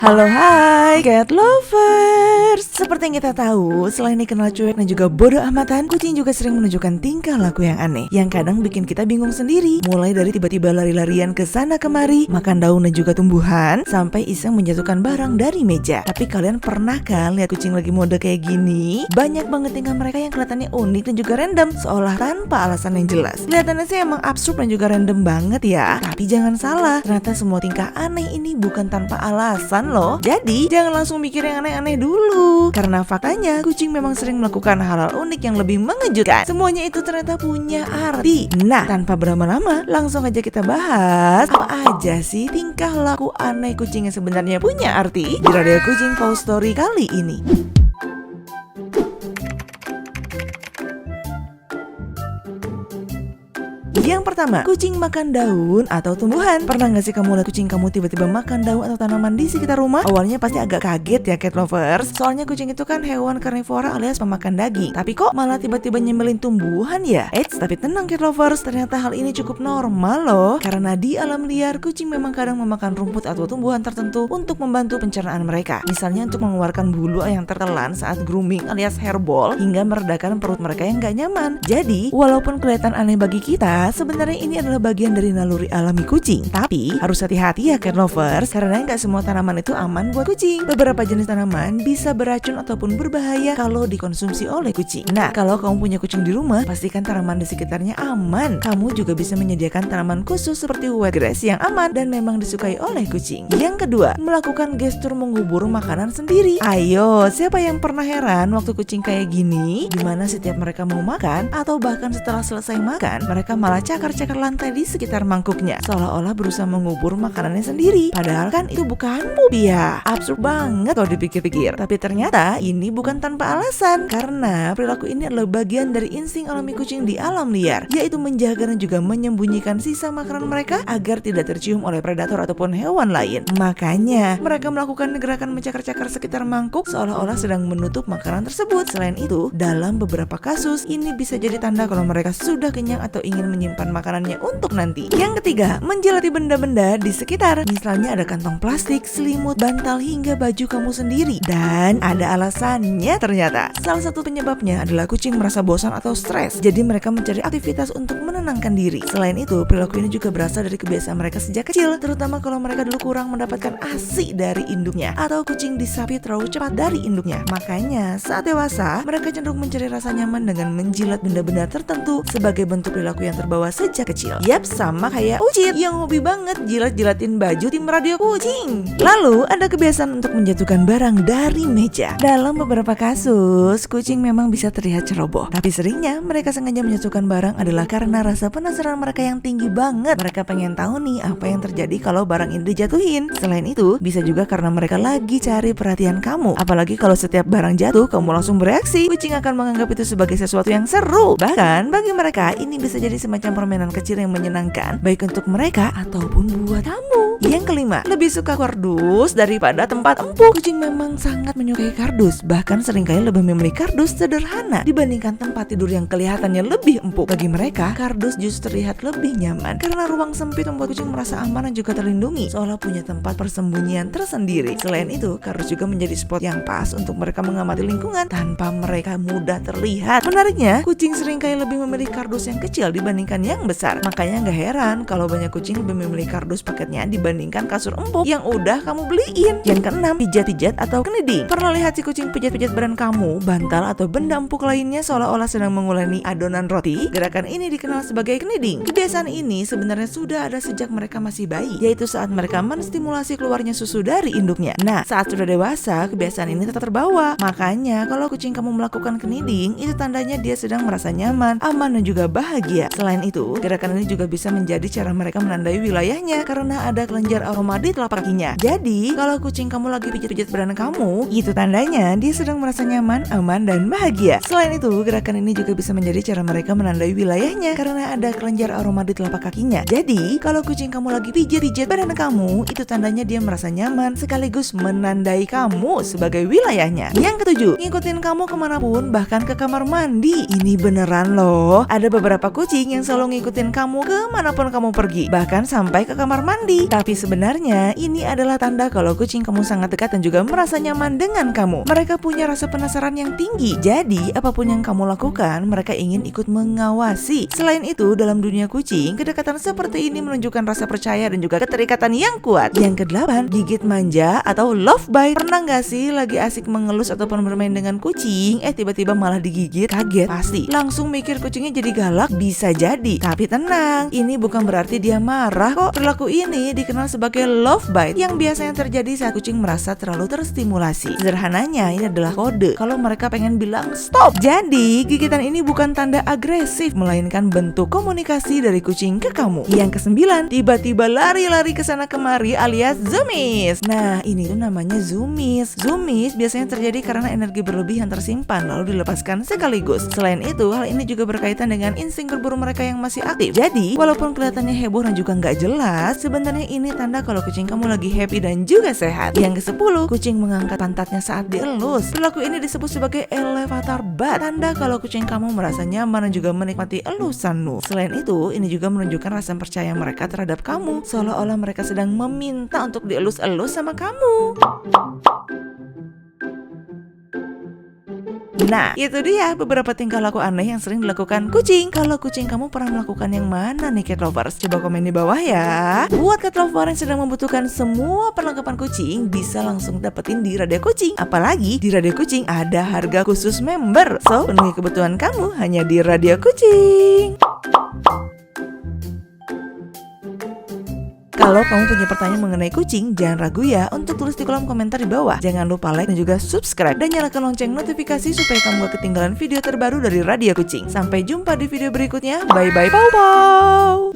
Halo hai cat lovers. Seperti yang kita tahu, selain dikenal cuek dan juga bodoh amatan, kucing juga sering menunjukkan tingkah laku yang aneh, yang kadang bikin kita bingung sendiri. Mulai dari tiba-tiba lari-larian ke sana kemari, makan daun dan juga tumbuhan, sampai iseng menjatuhkan barang dari meja. Tapi kalian pernah kan lihat kucing lagi mode kayak gini? Banyak banget tingkah mereka yang kelihatannya unik dan juga random, seolah tanpa alasan yang jelas. Kelihatannya sih emang absurd dan juga random banget ya. Tapi jangan salah, ternyata semua tingkah aneh ini bukan tanpa alasan loh. Jadi jangan langsung mikir yang aneh-aneh dulu, karena faktanya kucing memang sering melakukan hal-hal unik yang lebih mengejutkan. Semuanya itu ternyata punya arti. Nah, tanpa berlama-lama, langsung aja kita bahas apa aja sih tingkah laku aneh kucing yang sebenarnya punya arti di Radio Kucing Paw Story kali ini. Yang pertama, kucing makan daun atau tumbuhan. Pernah gak sih kamu lihat kucing kamu tiba-tiba makan daun atau tanaman di sekitar rumah? Awalnya pasti agak kaget ya cat lovers, soalnya kucing itu kan hewan karnivora alias pemakan daging. Tapi kok malah tiba-tiba nyembelin tumbuhan ya? Eits, tapi tenang cat lovers, ternyata hal ini cukup normal loh. Karena di alam liar, kucing memang kadang memakan rumput atau tumbuhan tertentu untuk membantu pencernaan mereka. Misalnya untuk mengeluarkan bulu yang tertelan saat grooming alias hairball, hingga meredakan perut mereka yang gak nyaman. Jadi, walaupun kelihatan aneh bagi kita, sebenarnya ini adalah bagian dari naluri alami kucing. Tapi harus hati-hati ya cat lovers, karena nggak semua tanaman itu aman buat kucing. Beberapa jenis tanaman bisa beracun ataupun berbahaya kalau dikonsumsi oleh kucing. Nah, kalau kamu punya kucing di rumah, pastikan tanaman di sekitarnya aman. Kamu juga bisa menyediakan tanaman khusus seperti wetgrass yang aman dan memang disukai oleh kucing. Yang kedua, melakukan gestur mengubur makanan sendiri. Ayo, siapa yang pernah heran waktu kucing kayak gini, dimana setiap mereka mau makan atau bahkan setelah selesai makan, mereka malah cakar-cakar lantai di sekitar mangkuknya, seolah-olah berusaha mengubur makanannya sendiri. Padahal kan itu bukan pup ya. Absurd banget kalau dipikir-pikir. Tapi ternyata ini bukan tanpa alasan, karena perilaku ini adalah bagian dari insting alami kucing di alam liar, yaitu menjaga dan juga menyembunyikan sisa makanan mereka agar tidak tercium oleh predator ataupun hewan lain. Makanya mereka melakukan gerakan mencakar-cakar sekitar mangkuk seolah-olah sedang menutup makanan tersebut. Selain itu, dalam beberapa kasus ini bisa jadi tanda kalau mereka sudah kenyang atau ingin menyimpan makanannya untuk nanti. Yang ketiga, menjilati benda-benda di sekitar. Misalnya ada kantong plastik, selimut, bantal, hingga baju kamu sendiri. Dan ada alasannya ternyata. Salah satu penyebabnya adalah kucing merasa bosan atau stres, jadi mereka mencari aktivitas untuk menenangkan diri. Selain itu, perilaku ini juga berasal dari kebiasaan mereka sejak kecil, terutama kalau mereka dulu kurang mendapatkan ASI dari induknya, atau kucing disapi terlalu cepat dari induknya. Makanya saat dewasa, mereka cenderung mencari rasa nyaman dengan menjilat benda-benda tertentu sebagai bentuk perilaku yang terbawa sejak kecil. Yap, sama kayak Ucit yang hobi banget jilat-jilatin baju tim radio kucing. Lalu ada kebiasaan untuk menjatuhkan barang dari meja. Dalam beberapa kasus, kucing memang bisa terlihat ceroboh, tapi seringnya mereka sengaja menjatuhkan barang adalah karena rasa penasaran mereka yang tinggi banget. Mereka pengen tahu nih apa yang terjadi kalau barang ini dijatuhin. Selain itu, bisa juga karena mereka lagi cari perhatian kamu. Apalagi kalau setiap barang jatuh kamu langsung bereaksi, kucing akan menganggap itu sebagai sesuatu yang seru. Bahkan bagi mereka ini bisa jadi semacam permainan kecil yang menyenangkan, baik untuk mereka ataupun buat kamu. Yang kelima, lebih suka kardus daripada tempat empuk. Kucing memang sangat menyukai kardus, bahkan seringkali lebih memilih kardus sederhana dibandingkan tempat tidur yang kelihatannya lebih empuk. Bagi mereka, kardus justru terlihat lebih nyaman karena ruang sempit membuat kucing merasa aman dan juga terlindungi, seolah punya tempat persembunyian tersendiri. Selain itu, kardus juga menjadi spot yang pas untuk mereka mengamati lingkungan tanpa mereka mudah terlihat. Menariknya, kucing seringkali lebih memilih kardus yang kecil dibandingkan yang besar. Makanya gak heran kalau banyak kucing lebih memilih kardus paketnya dibandingkan kasur empuk yang udah kamu beliin. Yang keenam, pijat-pijat atau knitting. Pernah lihat si kucing pijat-pijat badan kamu, bantal atau benda empuk lainnya seolah-olah sedang menguleni adonan roti? Gerakan ini dikenal sebagai knitting. Kebiasaan ini sebenarnya sudah ada sejak mereka masih bayi, yaitu saat mereka menstimulasi keluarnya susu dari induknya. Nah, saat sudah dewasa, kebiasaan ini tetap terbawa. Makanya kalau kucing kamu melakukan knitting, itu tandanya dia sedang merasa nyaman, aman dan juga bahagia. Selain itu, gerakan ini juga bisa menjadi cara mereka menandai wilayahnya karena ada kelenjar aroma di telapak kakinya. Jadi, kalau kucing kamu lagi pijat-pijat badan kamu, itu tandanya dia sedang merasa nyaman, aman, dan bahagia. Selain itu, gerakan ini juga bisa menjadi cara mereka menandai wilayahnya karena ada kelenjar aroma di telapak kakinya. Jadi, kalau kucing kamu lagi pijat-pijat badan kamu, itu tandanya dia merasa nyaman sekaligus menandai kamu sebagai wilayahnya. Yang ketujuh, ngikutin kamu kemanapun, bahkan ke kamar mandi. Ini beneran loh. Ada beberapa kucing yang selalu ngikutin kamu kemanapun kamu pergi, bahkan sampai ke kamar mandi. Tapi sebenarnya ini adalah tanda kalau kucing kamu sangat dekat dan juga merasa nyaman dengan kamu. Mereka punya rasa penasaran yang tinggi, jadi apapun yang kamu lakukan, mereka ingin ikut mengawasi. Selain itu, dalam dunia kucing, kedekatan seperti ini menunjukkan rasa percaya dan juga keterikatan yang kuat. Yang kedelapan, gigit manja atau love bite. Pernah gak sih lagi asik mengelus ataupun bermain dengan kucing, tiba-tiba malah digigit? Kaget pasti, langsung mikir kucingnya jadi galak. Bisa jadi, tapi tenang, ini bukan berarti dia marah kok. Perilaku ini dikenal sebagai love bite, yang biasanya terjadi saat kucing merasa terlalu terstimulasi. Sederhananya, ini adalah kode kalau mereka pengen bilang stop. Jadi, gigitan ini bukan tanda agresif, melainkan bentuk komunikasi dari kucing ke kamu. Yang kesembilan, tiba-tiba lari-lari ke sana kemari alias zoomies. Nah, ini tuh namanya zoomies. Zoomies biasanya terjadi karena energi berlebih yang tersimpan lalu dilepaskan sekaligus. Selain itu, hal ini juga berkaitan dengan insting berburu mereka yang masih aktif. Jadi, walaupun kelihatannya heboh dan juga nggak jelas, sebenarnya ini tanda kalau kucing kamu lagi happy dan juga sehat. Yang ke-10, kucing mengangkat pantatnya saat dielus. Perilaku ini disebut sebagai elevator butt, tanda kalau kucing kamu merasa nyaman dan juga menikmati elusanmu. Selain itu, ini juga menunjukkan rasa percaya mereka terhadap kamu, seolah-olah mereka sedang meminta untuk dielus-elus sama kamu. Nah, itu dia beberapa tingkah laku aneh yang sering dilakukan kucing. Kalau kucing kamu pernah melakukan yang mana nih cat lovers? Coba komen di bawah ya. Buat cat lovers yang sedang membutuhkan semua perlengkapan kucing, bisa langsung dapetin di Radio Kucing. Apalagi di Radio Kucing ada harga khusus member. So, penuhi kebutuhan kamu hanya di Radio Kucing. Kalau kamu punya pertanyaan mengenai kucing, jangan ragu ya untuk tulis di kolom komentar di bawah. Jangan lupa like dan juga subscribe dan nyalakan lonceng notifikasi supaya kamu gak ketinggalan video terbaru dari Radio Kucing. Sampai jumpa di video berikutnya. Bye bye, pow pow.